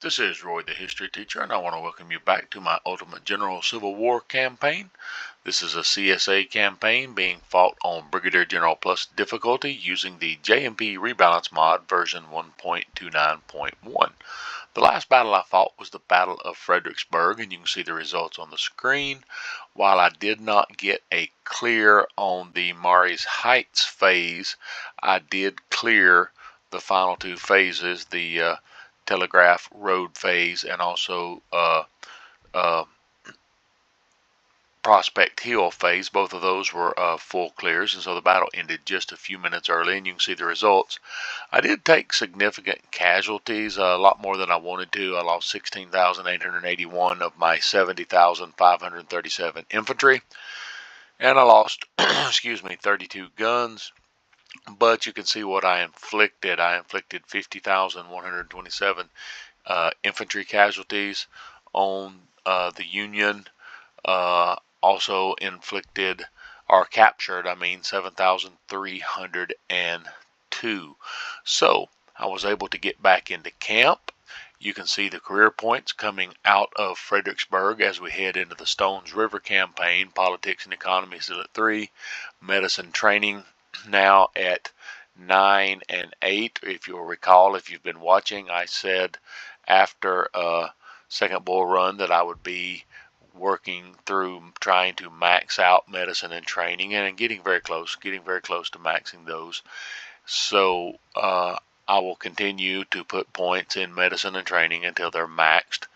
This is Roy, the history teacher, and I want to welcome you back to my Ultimate General Civil War campaign. This is a CSA campaign being fought on Brigadier General Plus difficulty using the JMP Rebalance mod version 1.29.1. The last battle I fought was the Battle of Fredericksburg, and you can see the results on the screen. While I did not get a clear on the Mari's Heights phase, I did clear the final two phases, the Telegraph Road phase and also Prospect Hill phase. Both of those were full clears, and so the battle ended just a few minutes early, and you can see the results. I did take significant casualties, a lot more than I wanted to. I lost 16,881 of my 70,537 infantry, and I lost, 32 guns. But you can see what I inflicted. I inflicted 50,127 infantry casualties on the Union. Also inflicted or captured, 7,302. So I was able to get back into camp. You can see the career points coming out of Fredericksburg as we head into the Stones River campaign. Politics and economy still at 3. Medicine training now at 9 and 8. If you'll recall, if you've been watching, I said after Second Bull Run that I would be working through trying to max out medicine and training, and getting very close to maxing those. So I will continue to put points in medicine and training until they're maxed.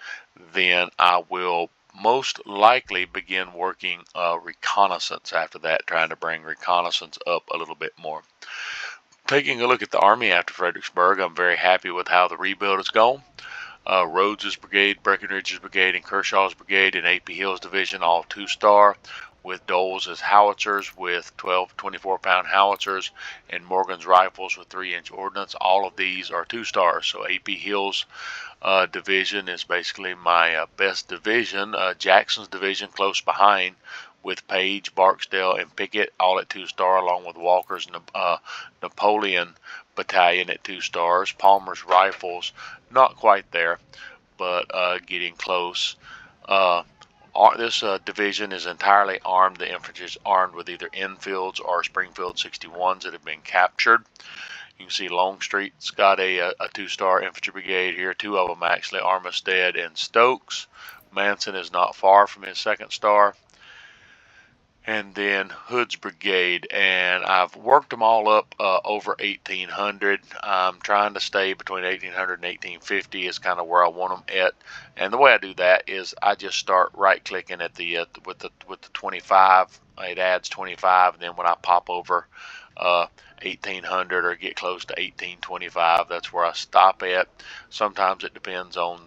Then I will most likely begin working reconnaissance after that, trying to bring reconnaissance up a little bit more. Taking a look at the Army after Fredericksburg, I'm very happy with how the rebuild has gone. Rhodes's brigade, Breckinridge's brigade, and Kershaw's brigade in A.P. Hill's division, all 2-star, with Dole's howitzers with 12 24-pound howitzers, and Morgan's rifles with 3-inch ordnance. All of these are 2-stars. So A.P. Hill's division is basically my best division. Jackson's division close behind, with Page, Barksdale, and Pickett all at 2-star, along with Walker's Napoleon battalion at 2 stars. Palmer's rifles not quite there, but getting close. This division is entirely armed. The infantry is armed with either Enfields or Springfield 61s that have been captured. You can see Longstreet's got a 2-star infantry brigade here. 2 of them actually, Armistead and Stokes. Manson is not far from his 2nd star. And then Hood's brigade, and I've worked them all up over 1,800. I'm trying to stay between 1,800 and 1,850 is kind of where I want them at. And the way I do that is I just start right-clicking at the with the 25. It adds 25, and then when I pop over 1,800 or get close to 1,825, that's where I stop at. Sometimes it depends on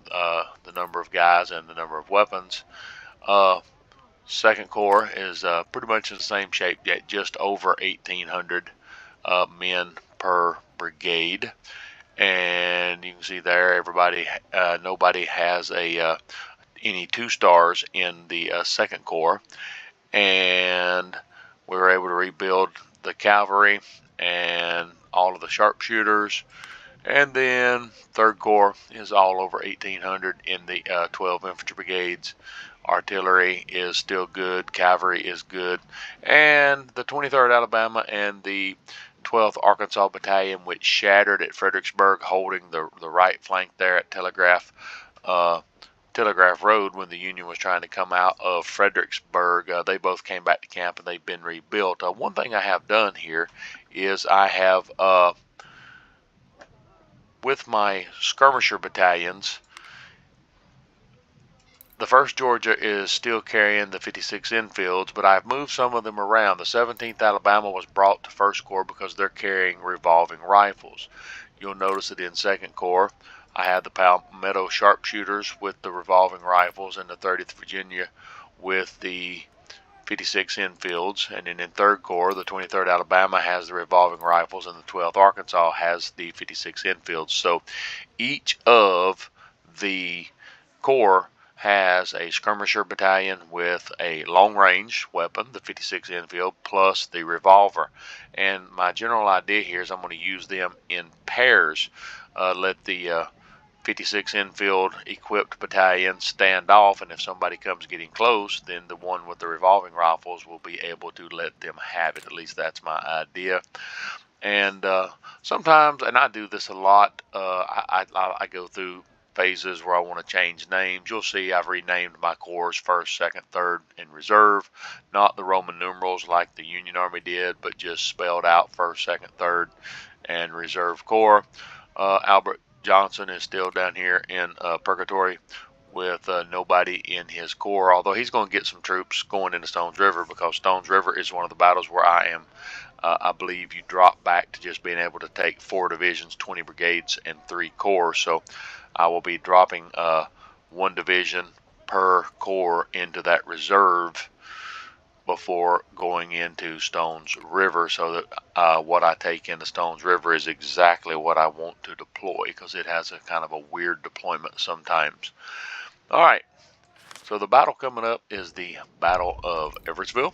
the number of guys and the number of weapons. Second Corps is pretty much in the same shape, yet just over 1,800 men per brigade. And you can see there, nobody has any 2-stars in the Second Corps. And we were able to rebuild the cavalry and all of the sharpshooters. And then Third Corps is all over 1,800 in the 12 infantry brigades. Artillery is still good. Cavalry is good. And the 23rd Alabama and the 12th Arkansas Battalion, which shattered at Fredericksburg, holding the right flank there at Telegraph Road when the Union was trying to come out of Fredericksburg. They both came back to camp, and they've been rebuilt. One thing I have done here is I have, with my skirmisher battalions, the 1st Georgia is still carrying the 56 Enfields, but I've moved some of them around. The 17th Alabama was brought to 1st Corps because they're carrying revolving rifles. You'll notice that in 2nd Corps, I have the Palmetto sharpshooters with the revolving rifles, and the 30th Virginia with the 56 Enfields. And then in 3rd Corps, the 23rd Alabama has the revolving rifles, and the 12th Arkansas has the 56 Enfields. So each of the corps has a skirmisher battalion with a long-range weapon, the 56 Enfield, plus the revolver. And my general idea here is I'm going to use them in pairs. Let the 56 infield equipped battalions stand off, and if somebody comes getting close, then the one with the revolving rifles will be able to let them have it. At least that's my idea. And sometimes, and I do this a lot, I go through phases where I want to change names. You'll see I've renamed my corps first, second, third, and reserve. Not the Roman numerals like the Union Army did, but just spelled out first, second, third, and reserve corps. Albert Johnson is still down here in Purgatory with nobody in his corps, although he's going to get some troops going into Stones River, because Stones River is one of the battles where I believe you drop back to just being able to take 4 divisions, 20 brigades, and 3 corps. So I will be dropping 1 division per corps into that reserve before going into Stones River, so that what I take into Stones River is exactly what I want to deploy, because it has a kind of a weird deployment sometimes. All right, so the battle coming up is the Battle of Everettsville.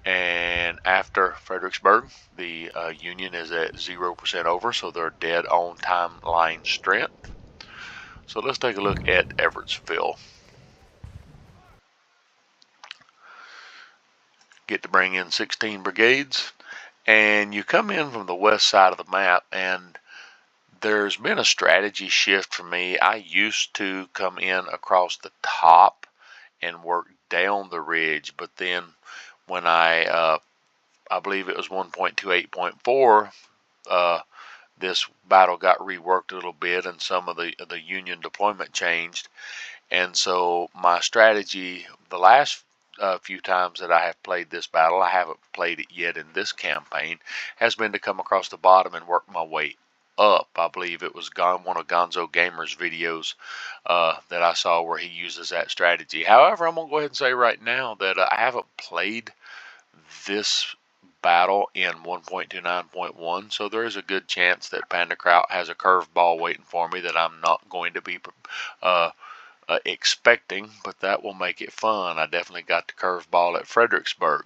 And after Fredericksburg, the Union is at 0% over, so they're dead on timeline strength. So let's take a look at Everettsville. Get to bring in 16 brigades, and you come in from the west side of the map, and there's been a strategy shift for me. I used to come in across the top and work down the ridge, but then when I believe it was 1.28.4, this battle got reworked a little bit, and some of the Union deployment changed. And so my strategy, the last few times that I have played this battle, I haven't played it yet in this campaign, has been to come across the bottom and work my way up. I believe it was one of Gonzo Gamer's videos that I saw where he uses that strategy. However, I'm going to go ahead and say right now that I haven't played this battle in 1.29.1, so there is a good chance that Panda Kraut has a curveball waiting for me that I'm not going to be expecting, but that will make it fun. I definitely got the curveball at Fredericksburg.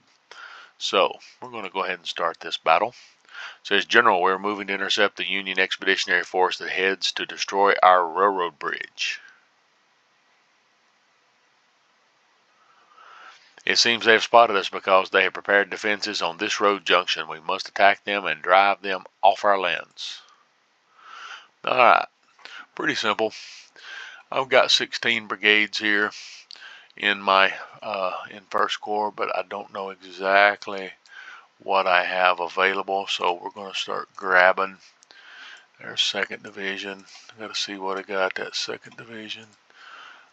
So we're going to go ahead and start this battle. It says, General, we're moving to intercept the Union Expeditionary Force that heads to destroy our railroad bridge. It seems they have spotted us because they have prepared defenses on this road junction. We must attack them and drive them off our lands. Alright, pretty simple. I've got 16 brigades here in my in First Corps, but I don't know exactly what I have available, so we're going to start grabbing. There's 2nd Division. I got to see what I got, that 2nd Division.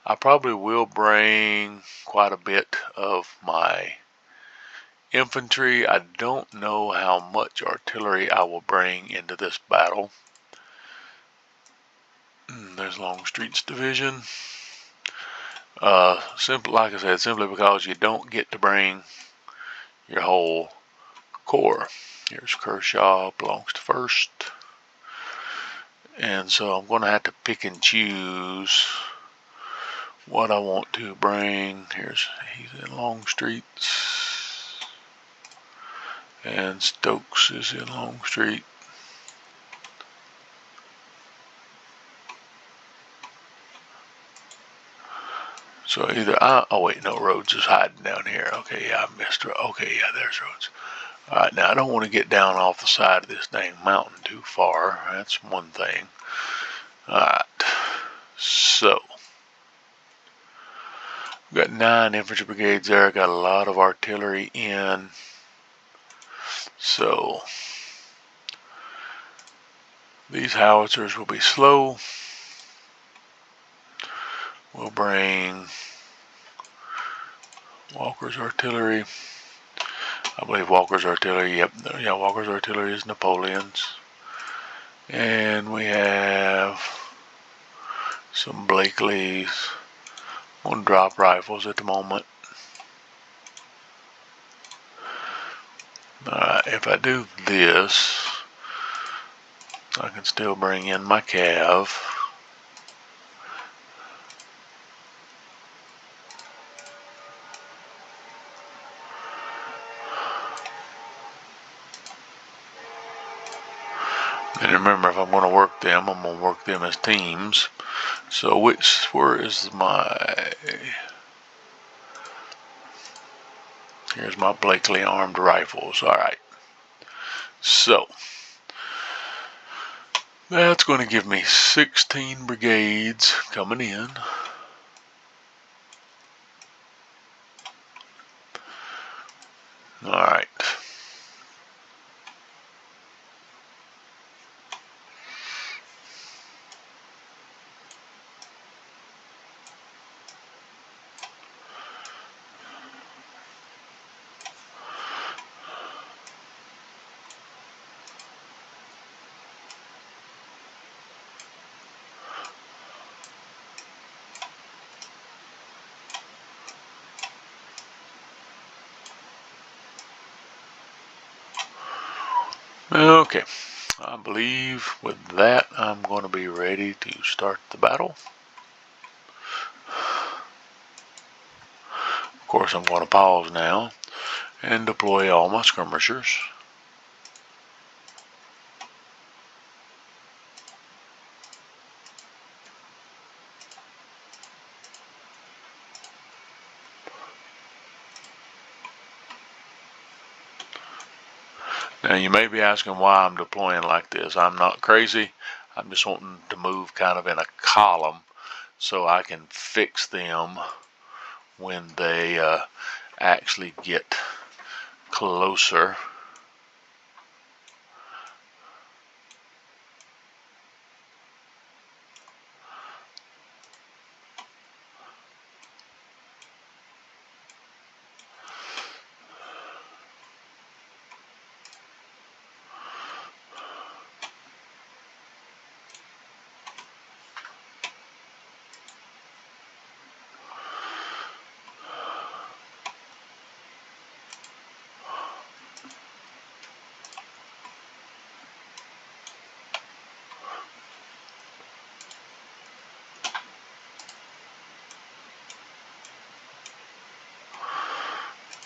I probably will bring quite a bit of my infantry. I don't know how much artillery I will bring into this battle. There's Longstreet's division. Simply, like I said, simply because you don't get to bring your whole corps. Here's Kershaw, belongs to 1st. And so I'm going to have to pick and choose what I want to bring. He's in Longstreet's, and Stokes is in Longstreet. So either oh wait, no, Rhodes is hiding down here. Okay, yeah, I missed her. Okay, yeah, there's Rhodes. Alright, now I don't want to get down off the side of this dang mountain too far. That's one thing. Alright, so we've got 9 infantry brigades there. I got a lot of artillery in. So these howitzers will be slow. We'll bring Walker's artillery. I believe Walker's artillery, yep, yeah, Walker's artillery is Napoleon's. And we have some Blakely's on drop rifles at the moment. If I do this, I can still bring in my cav. And remember, if I'm going to work them, I'm going to work them as here's my Blakely armed rifles. Alright. So, that's going to give me 16 brigades coming in. Alright. Okay, I believe with that I'm going to be ready to start the battle. Of course, I'm going to pause now and deploy all my skirmishers. Now you may be asking why I'm deploying like this. I'm not crazy. I'm just wanting to move kind of in a column so I can fix them when they actually get closer.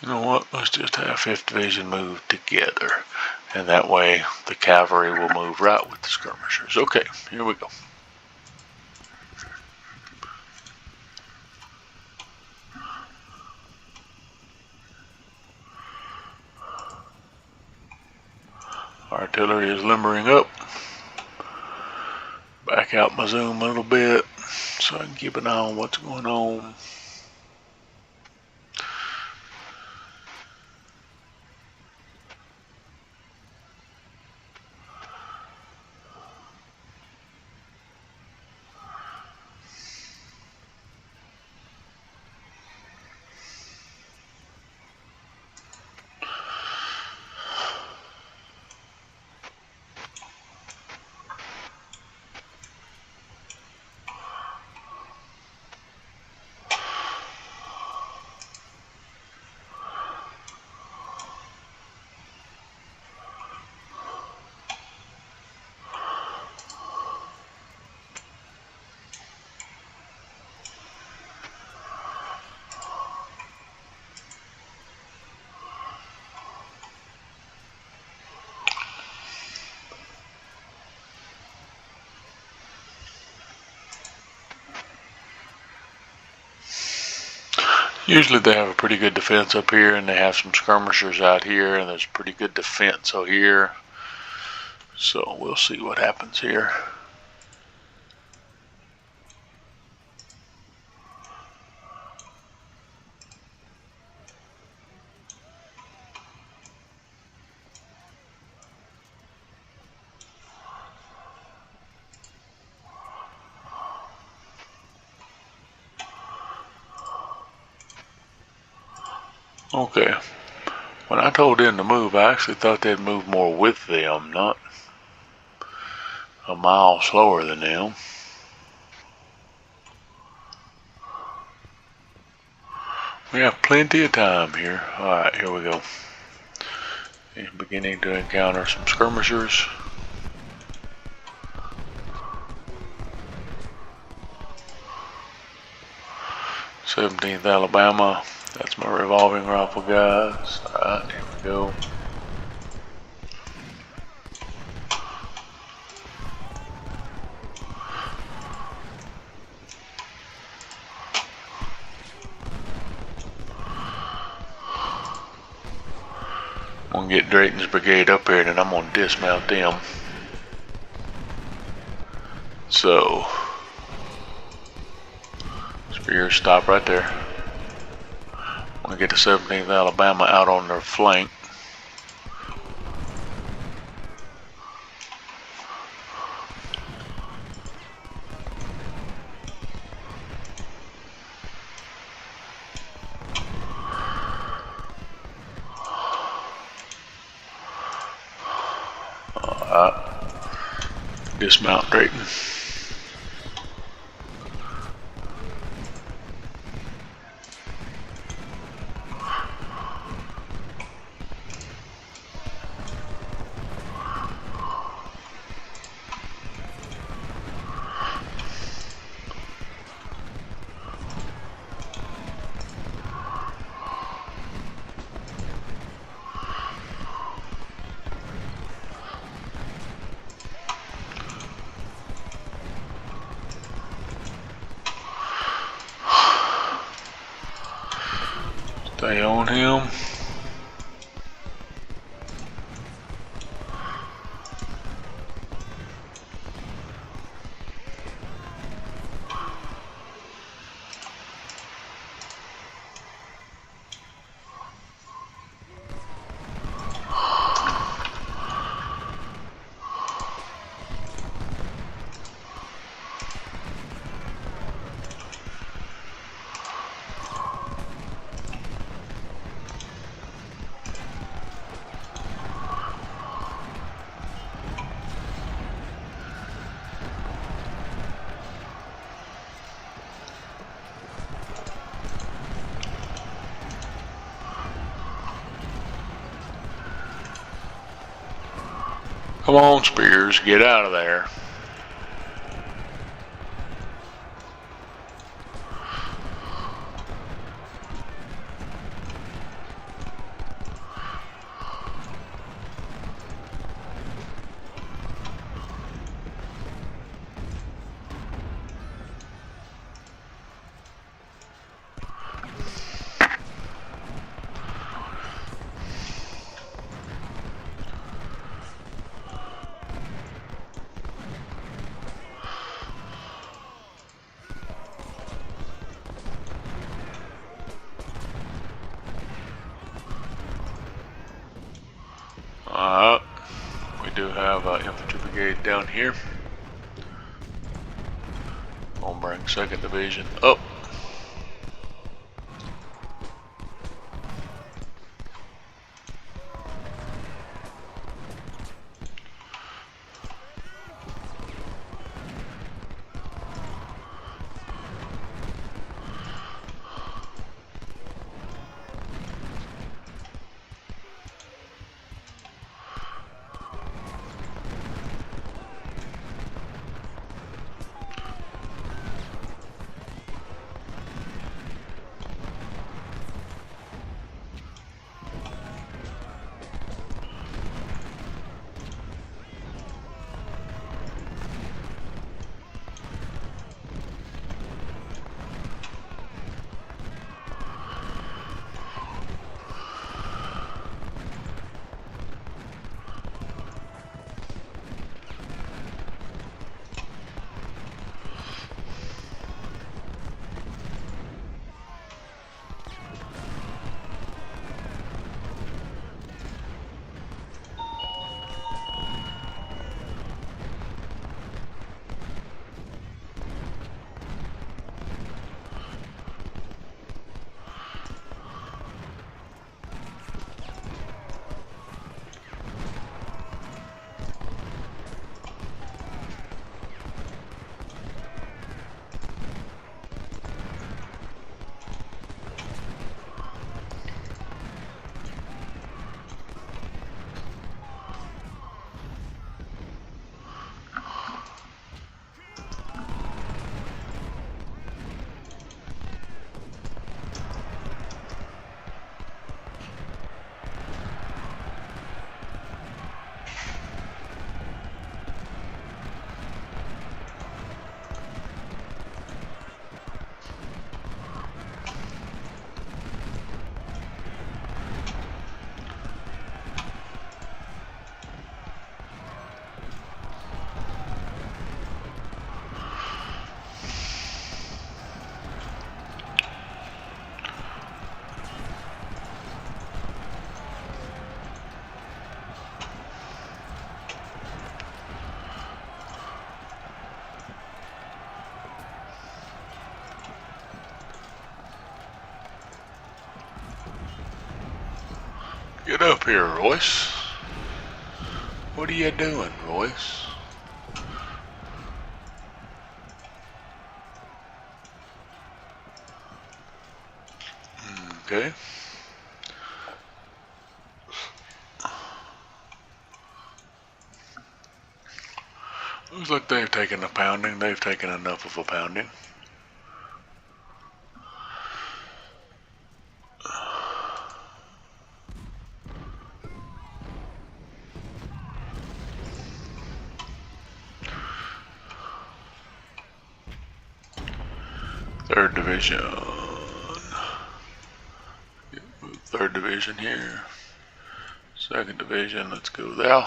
You know what, let's just have 5th Division move together, and that way the cavalry will move right with the skirmishers. Okay, here we go. Artillery is limbering up. Back out my zoom a little bit so I can keep an eye on what's going on. Usually they have a pretty good defense up here, and they have some skirmishers out here, and there's pretty good defense over here. So we'll see what happens here. Okay, when I told them to move, I actually thought they'd move more with them, not a mile slower than them. We have plenty of time here. Alright, here we go. Beginning to encounter some skirmishers. '17th Alabama. That's my revolving rifle, guys. Alright, here we go. I'm gonna get Drayton's brigade up here, and then I'm gonna dismount them. So, Spears, stop right there. I'm gonna get the 17th Alabama out on their flank. Dismount Drayton. Stay on him. Come on, Spears, get out of there. We do have an infantry brigade down here. Gonna bring 2nd Division up. Get up here, Royce. What are you doing, Royce? Okay. Looks like they've taken a pounding. They've taken enough of a pounding. Third division. Third division here. Second division, let's go there.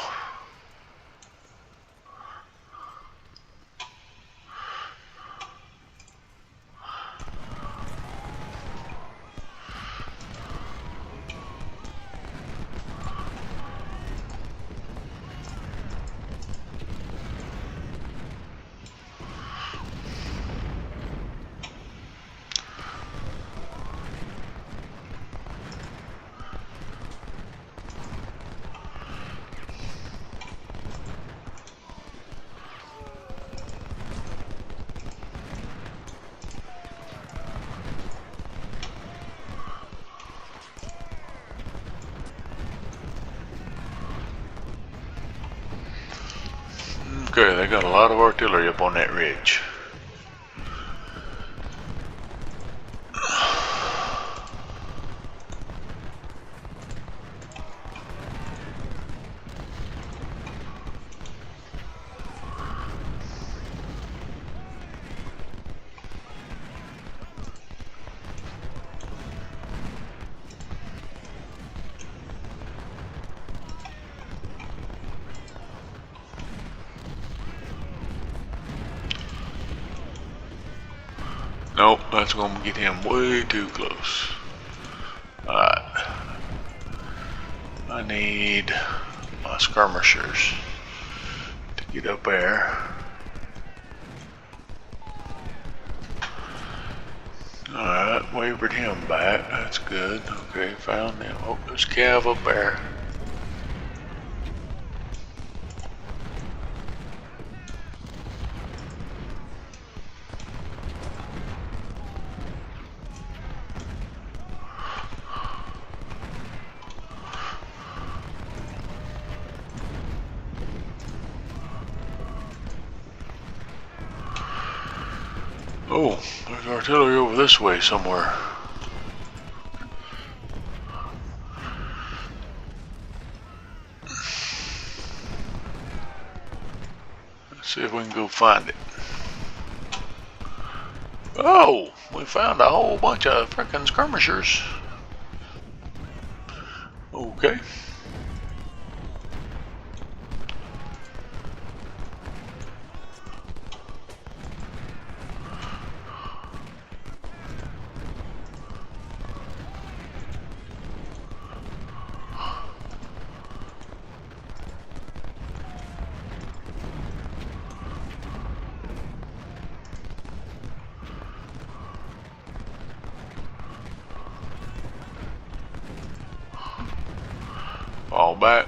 Okay, they got a lot of artillery up on that ridge. Nope, that's gonna get him way too close. Alright. I need my skirmishers to get up there. Alright, wavered him back. That's good. Okay, found him. Oh, there's Cav up there. Oh, there's artillery over this way somewhere. Let's see if we can go find it. Oh, we found a whole bunch of frickin' skirmishers. Okay. Fall back.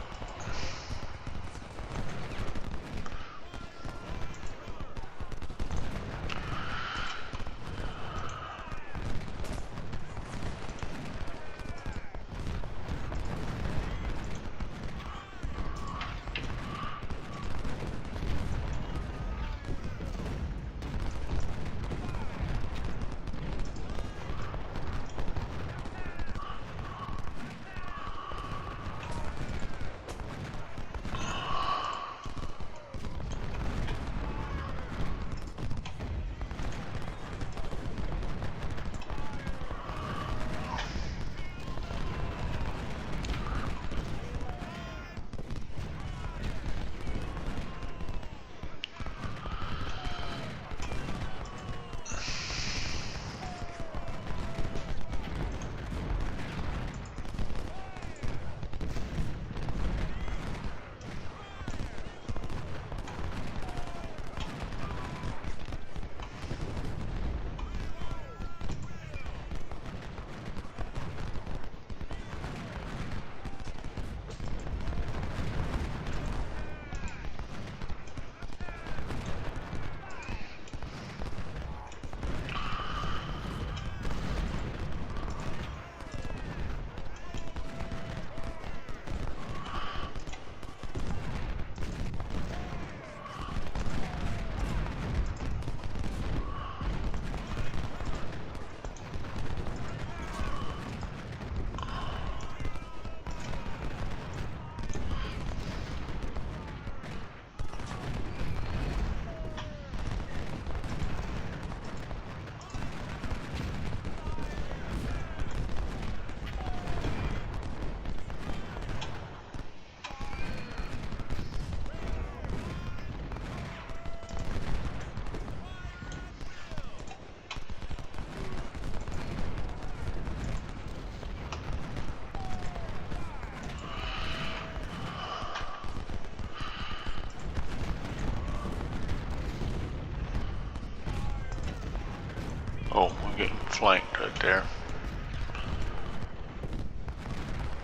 Oh, we're getting flanked right there.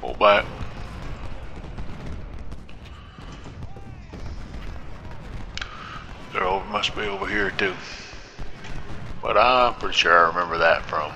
Pull back. They're over, must be over here too. But I'm pretty sure I remember that from.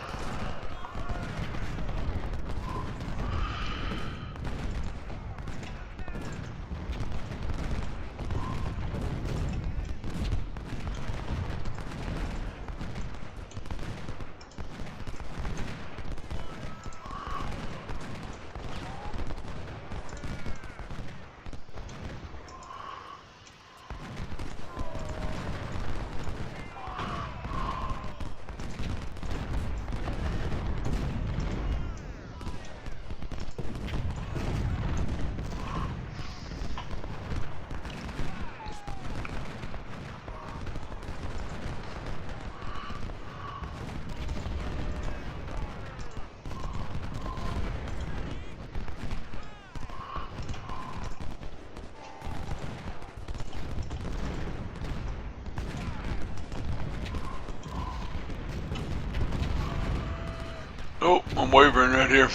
Oh, I'm wavering right here.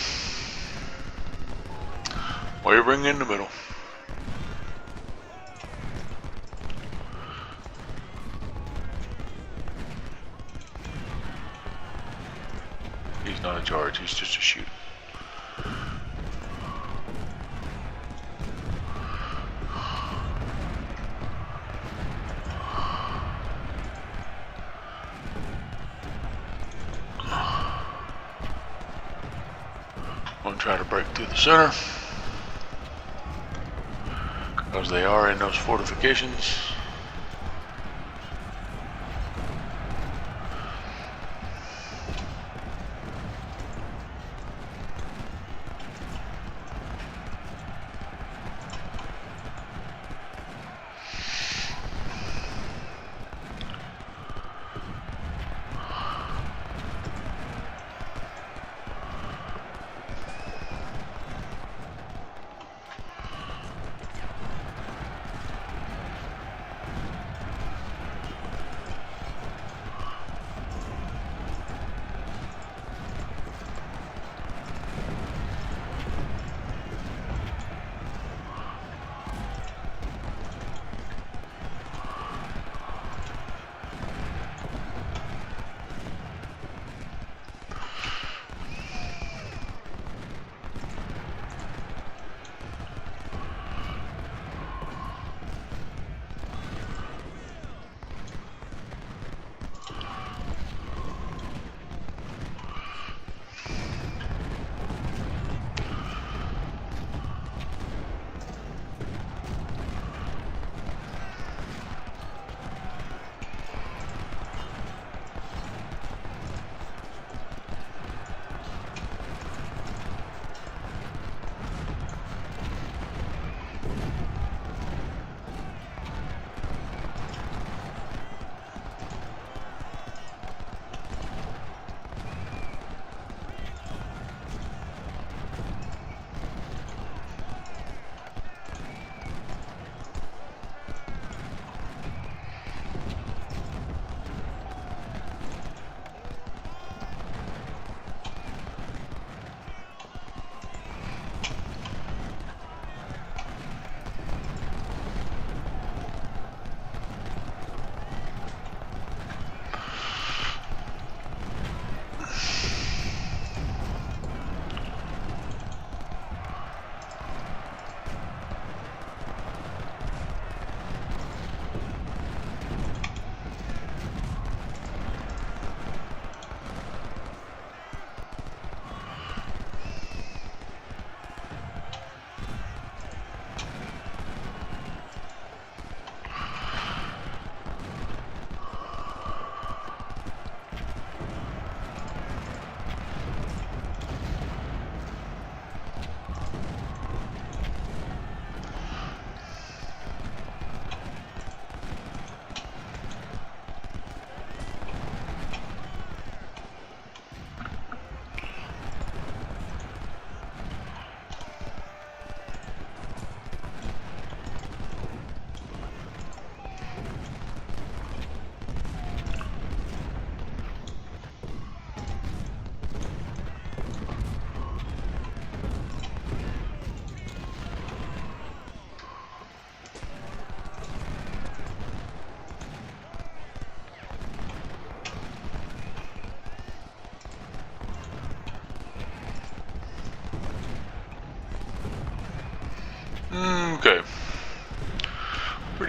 Wavering in the middle. He's not in charge, he's just a shoot. I'm gonna try to break through the center, because they are in those fortifications.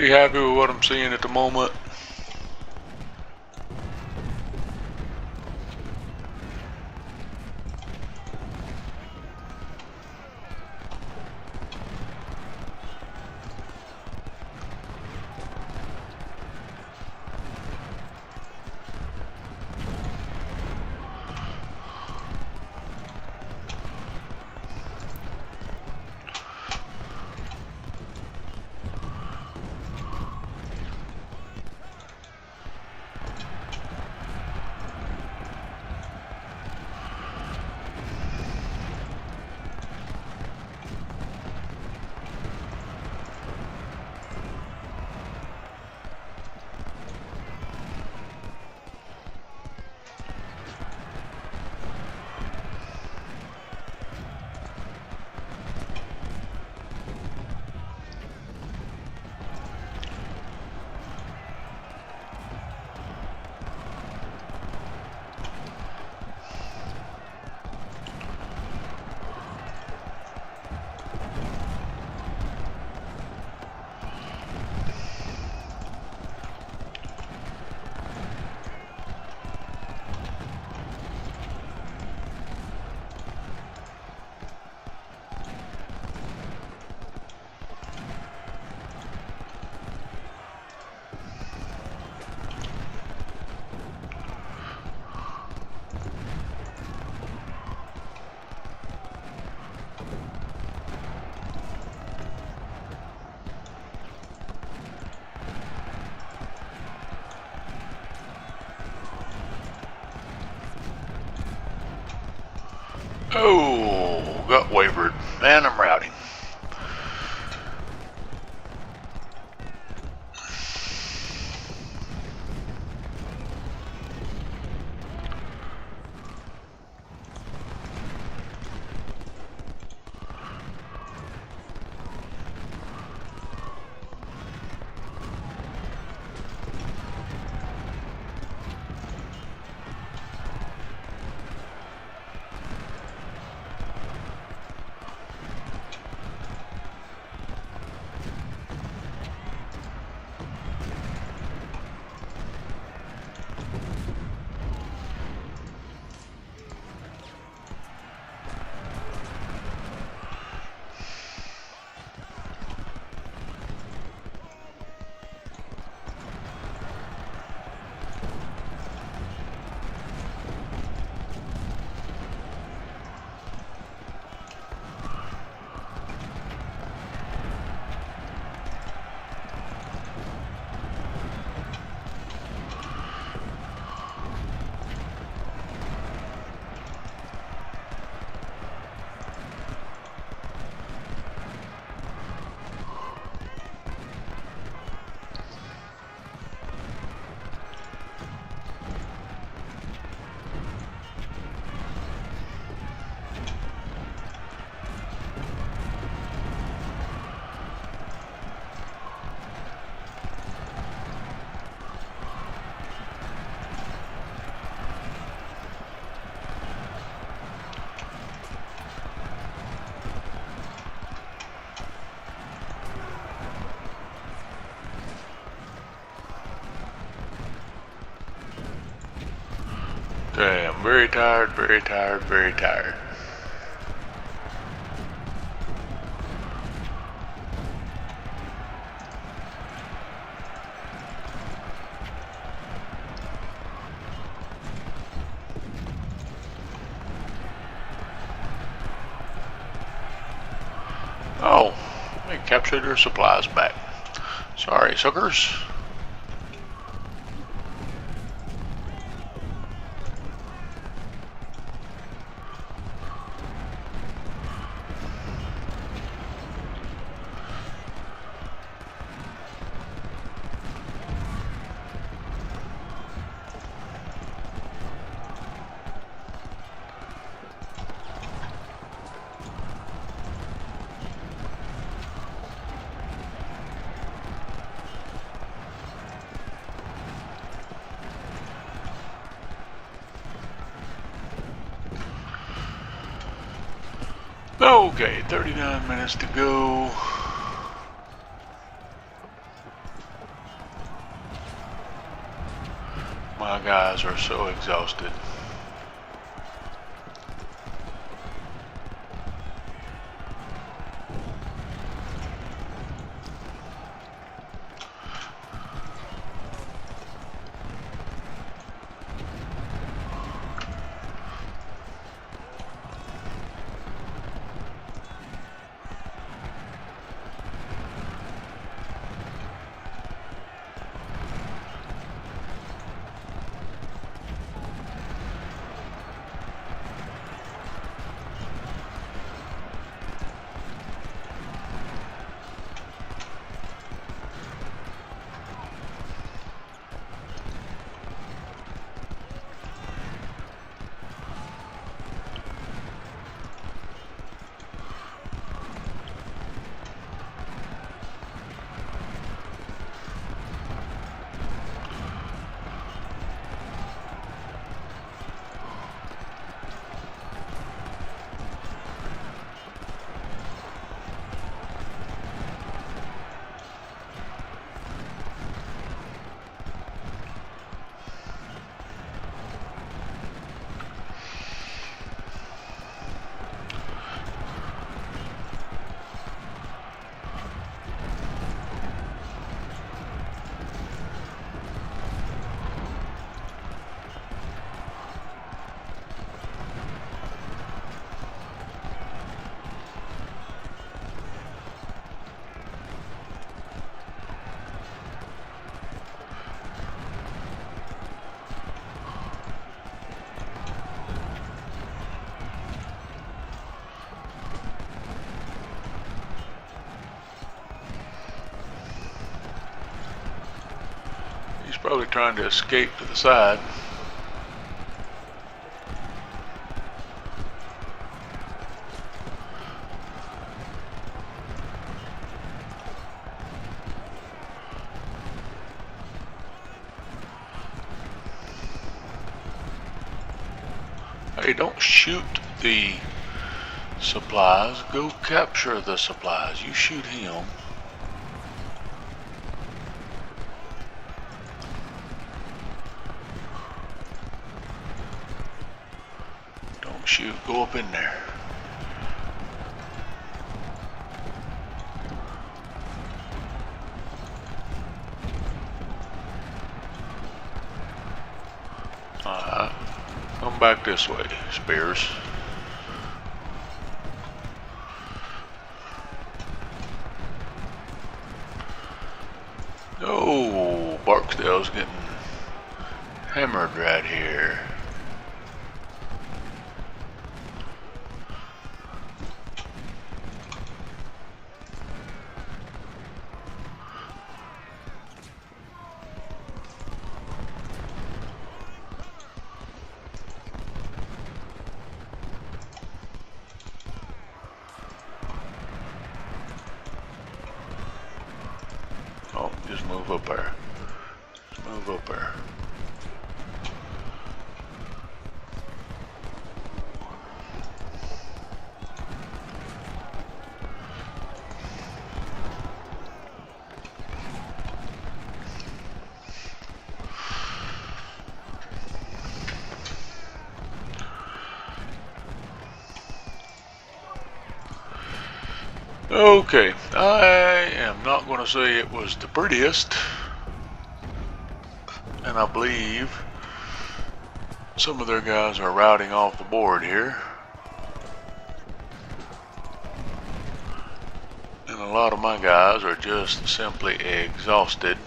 Pretty happy with what I'm seeing at the moment. Oh, got wavered. Man, I'm routing. Damn, very tired, very tired, very tired. Oh, they captured their supplies back. Sorry, suckers. Okay, 39 minutes to go. My guys are so exhausted. He's probably trying to escape to the side. Hey, don't shoot the supplies. Go capture the supplies. You shoot him. Don't shoot. Go up in there. Alright. Come back this way, Spears. Oh, Barksdale's getting hammered right here. Oh, just move up there. Just move up there. Okay, I am not going to say it was the prettiest, and I believe some of their guys are routing off the board here, and a lot of my guys are just simply exhausted.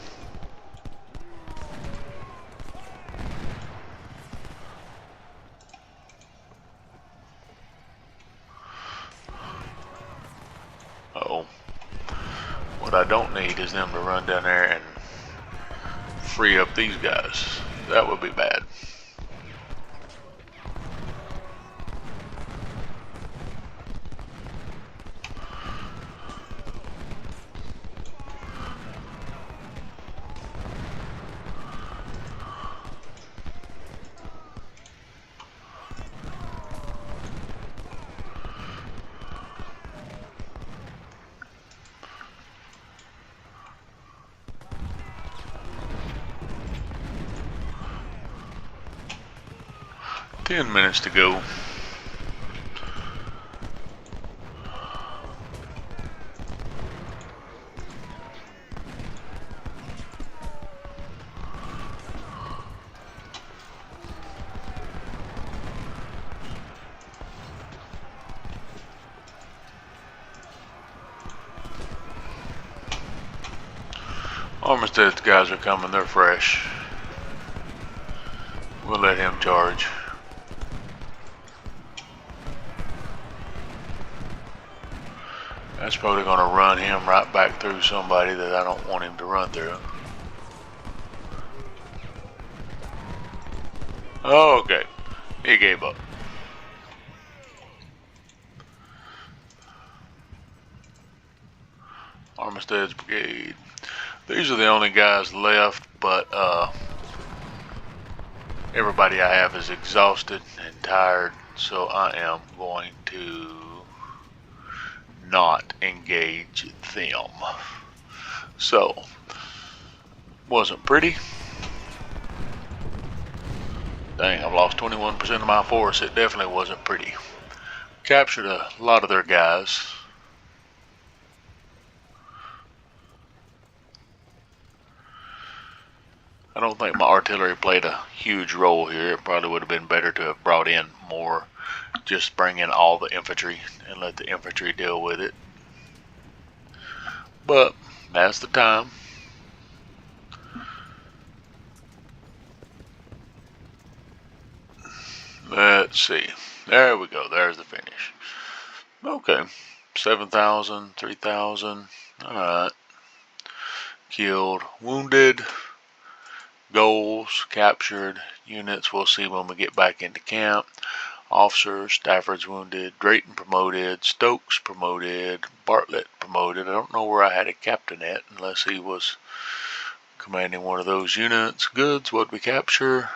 What I don't need is them to run down there and free up these guys. That would be bad. 10 minutes to go. Armistead's guys are coming, they're fresh. We'll let him charge. That's probably going to run him right back through somebody that I don't want him to run through. Oh, okay. He gave up. Armistead's brigade. These are the only guys left, but everybody I have is exhausted and tired, so I am going to not engage them. So, wasn't pretty. Dang, I've lost 21% of my force. It definitely wasn't pretty. Captured a lot of their guys. I don't think my artillery played a huge role here. It probably would have been better to have brought in more. Just bring in all the infantry and let the infantry deal with it. But that's the time. Let's see. There we go. There's the finish. Okay. 7,000, 3,000. Alright. Killed, wounded. Goals, captured, units we'll see when we get back into camp. Officers, Stafford's wounded, Drayton promoted, Stokes promoted, Bartlett promoted. I don't know where I had a captain at unless he was commanding one of those units. Goods, what'd we capture?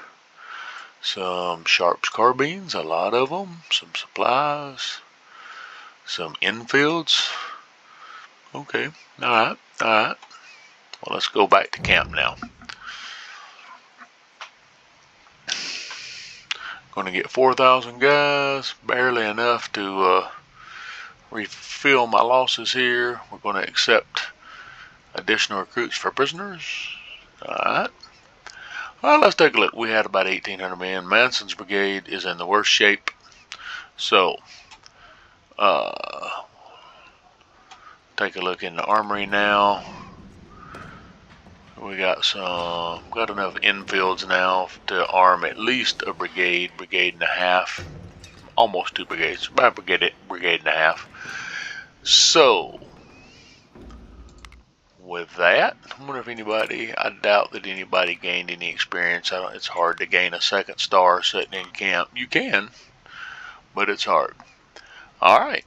Some Sharps carbines, a lot of them. Some supplies. Some infields. Okay, alright. Well, let's go back to camp now. Going to get 4,000 guys, barely enough to refill my losses here. We're going to accept additional recruits for prisoners. Alright. Well, let's take a look. We had about 1,800 men. Manson's brigade is in the worst shape. So, take a look in the armory now. We got enough infields now to arm at least a brigade and a half, almost 2 brigades, about a brigade and a half. So, with that, I wonder if I doubt that anybody gained any experience. It's hard to gain a second star sitting in camp. You can, but it's hard. Alright,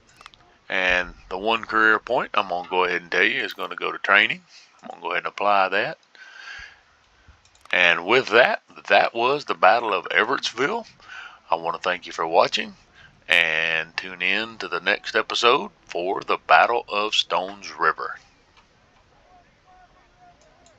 and the one career point I'm going to go ahead and tell you is going to go to training. I'm going to go ahead and apply that. And with that, that was the Battle of Everettsville. I want to thank you for watching and tune in to the next episode for the Battle of Stones River.